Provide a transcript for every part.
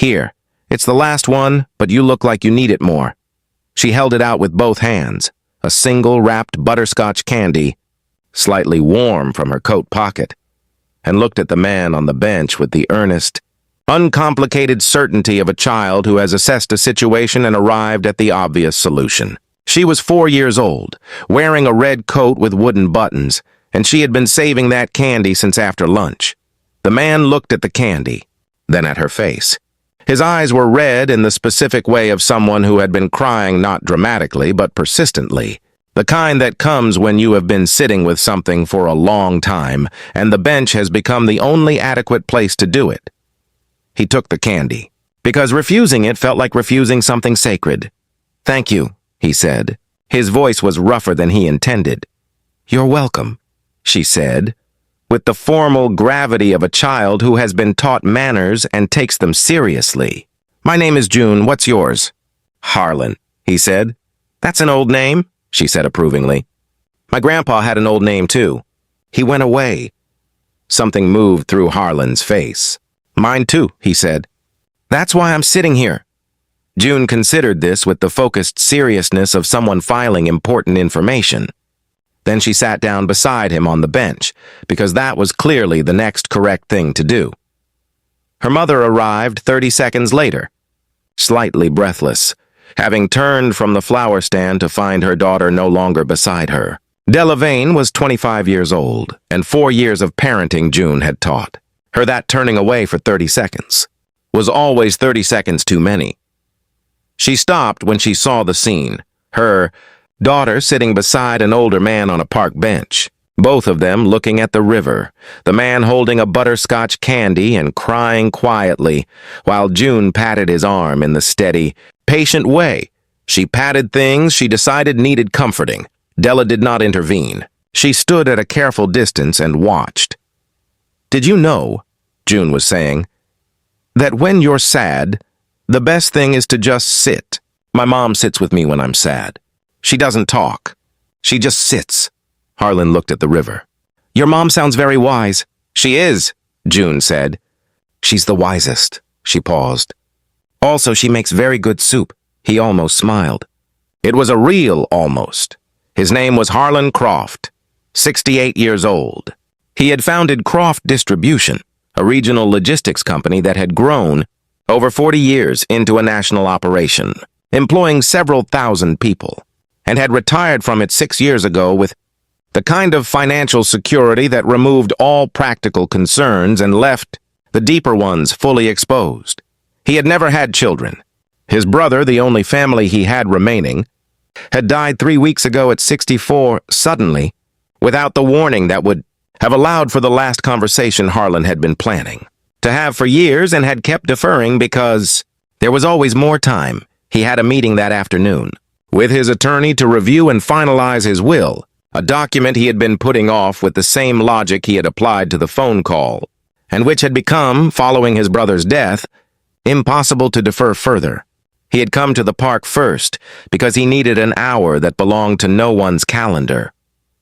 Here, it's the last one, but you look like you need it more." She held it out with both hands, a single wrapped butterscotch candy, slightly warm from her coat pocket, and looked at the man on the bench with the earnest, uncomplicated certainty of a child who has assessed a situation and arrived at the obvious solution. She was 4 years old, wearing a red coat with wooden buttons, and she had been saving that candy since after lunch. The man looked at the candy, then at her face. His eyes were red in the specific way of someone who had been crying not dramatically but persistently, the kind that comes when you have been sitting with something for a long time and the bench has become the only adequate place to do it. He took the candy, because refusing it felt like refusing something sacred. "Thank you," he said. His voice was rougher than he intended. "You're welcome," she said, with the formal gravity of a child who has been taught manners and takes them seriously. "My name is June. What's yours?" "Harlan," he said. "That's an old name," she said approvingly. "My grandpa had an old name, too. He went away." Something moved through Harlan's face. "Mine, too," he said. "That's why I'm sitting here." June considered this with the focused seriousness of someone filing important information. Then she sat down beside him on the bench, because that was clearly the next correct thing to do. Her mother arrived 30 seconds later, slightly breathless, having turned from the flower stand to find her daughter no longer beside her. Delavane was 25 years old, and 4 years of parenting June had taught her that turning away for 30 seconds was always 30 seconds too many. She stopped when she saw the scene, her daughter sitting beside an older man on a park bench, both of them looking at the river, the man holding a butterscotch candy and crying quietly, while June patted his arm in the steady, patient way. She patted things she decided needed comforting. Della did not intervene. She stood at a careful distance and watched. "Did you know," June was saying, "that when you're sad, the best thing is to just sit? My mom sits with me when I'm sad. She doesn't talk. She just sits." Harlan looked at the river. "Your mom sounds very wise." "She is," June said. "She's the wisest." She paused. "Also, she makes very good soup." He almost smiled. It was a real almost. His name was Harlan Croft, 68 years old. He had founded Croft Distribution, a regional logistics company that had grown over 40 years into a national operation, employing several thousand people, and had retired from it 6 years ago with the kind of financial security that removed all practical concerns and left the deeper ones fully exposed. He had never had children. His brother, the only family he had remaining, had died 3 weeks ago at 64 suddenly, without the warning that would have allowed for the last conversation Harlan had been planning to have for years and had kept deferring because there was always more time. He had a meeting that afternoon with his attorney to review and finalize his will, a document he had been putting off with the same logic he had applied to the phone call, and which had become, following his brother's death, impossible to defer further. He had come to the park first because he needed an hour that belonged to no one's calendar.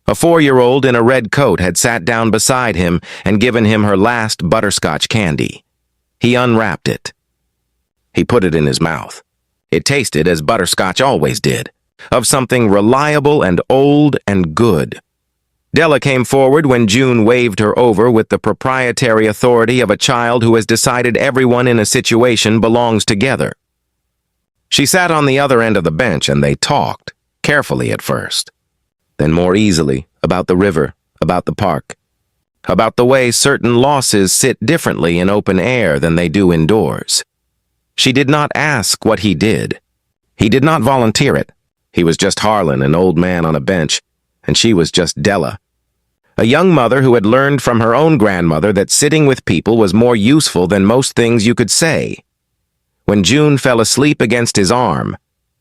A 4-year-old in a red coat had sat down beside him and given him her last butterscotch candy. He unwrapped it. He put it in his mouth. It tasted as butterscotch always did, of something reliable and old and good. Della came forward when June waved her over with the proprietary authority of a child who has decided everyone in a situation belongs together. She sat on the other end of the bench and they talked, carefully at first, then more easily, about the river, about the park, about the way certain losses sit differently in open air than they do indoors. She did not ask what he did. He did not volunteer it. He was just Harlan, an old man on a bench, and she was just Della, a young mother who had learned from her own grandmother that sitting with people was more useful than most things you could say. When June fell asleep against his arm,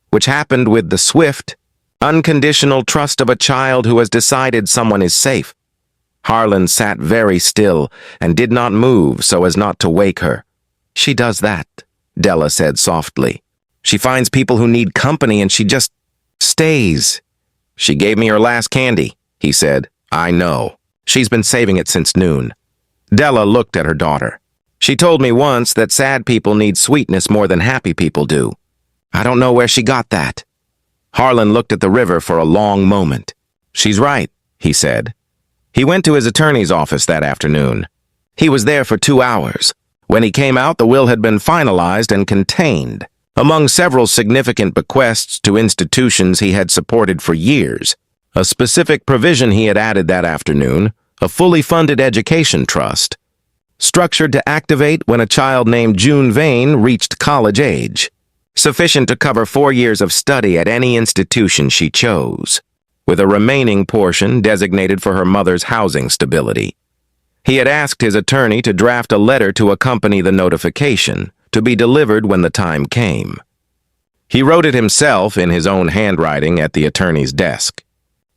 which happened with the swift, unconditional trust of a child who has decided someone is safe, Harlan sat very still and did not move so as not to wake her. "She does that," Della said softly. "She finds people who need company and she just stays." "She gave me her last candy," he said. "I know. She's been saving it since noon." Della looked at her daughter. She told me once that sad people need sweetness more than happy people do. I don't know where she got that. Harlan looked at the river for a long moment. She's right, he said. He went to his attorney's office that afternoon. He was there for 2 hours. When he came out, the will had been finalized and contained. Among several significant bequests to institutions he had supported for years, a specific provision he had added that afternoon, a fully funded education trust, structured to activate when a child named June Vane reached college age, sufficient to cover 4 years of study at any institution she chose, with a remaining portion designated for her mother's housing stability. He had asked his attorney to draft a letter to accompany the notification, to be delivered when the time came. He wrote it himself in his own handwriting at the attorney's desk.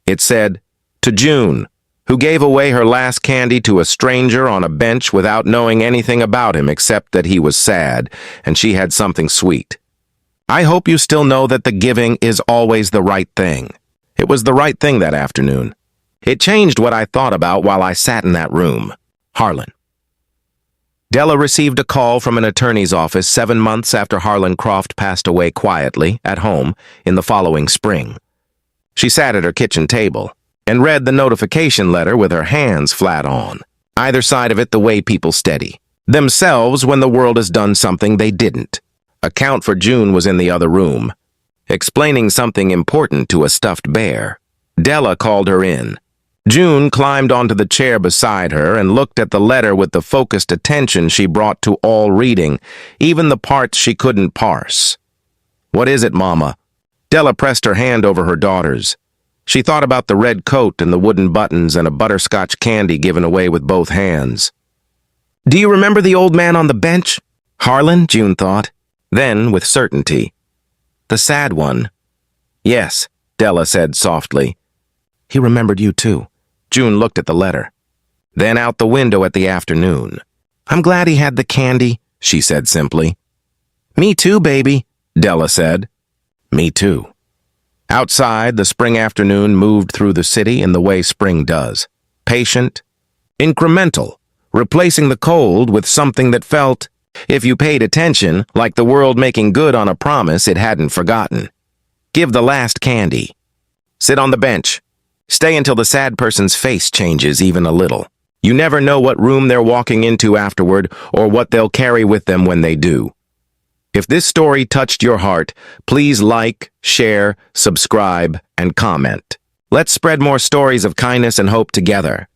It said, "To June, who gave away her last candy to a stranger on a bench without knowing anything about him except that he was sad and she had something sweet. I hope you still know that the giving is always the right thing." It was the right thing that afternoon. It changed what I thought about while I sat in that room. Harlan. Della received a call from an attorney's office 7 months after Harlan Croft passed away quietly, at home, in the following spring. She sat at her kitchen table and read the notification letter with her hands flat on, either side of it the way people steady themselves when the world has done something they didn't. Account for June was in the other room, explaining something important to a stuffed bear. Della called her in. June climbed onto the chair beside her and looked at the letter with the focused attention she brought to all reading, even the parts she couldn't parse. "What is it, Mama?" Della pressed her hand over her daughter's. She thought about the red coat and the wooden buttons and a butterscotch candy given away with both hands. "Do you remember the old man on the bench?" "Harlan," June thought. Then, with certainty, "The sad one." "Yes," Della said softly. "He remembered you too." June looked at the letter, then out the window at the afternoon. "I'm glad he had the candy," she said simply. "Me too, baby," Della said. "Me too." Outside, the spring afternoon moved through the city in the way spring does. Patient, incremental, replacing the cold with something that felt, if you paid attention, like the world making good on a promise it hadn't forgotten. Give the last candy. Sit on the bench. Stay until the sad person's face changes even a little. You never know what room they're walking into afterward or what they'll carry with them when they do. If this story touched your heart, please like, share, subscribe, and comment. Let's spread more stories of kindness and hope together.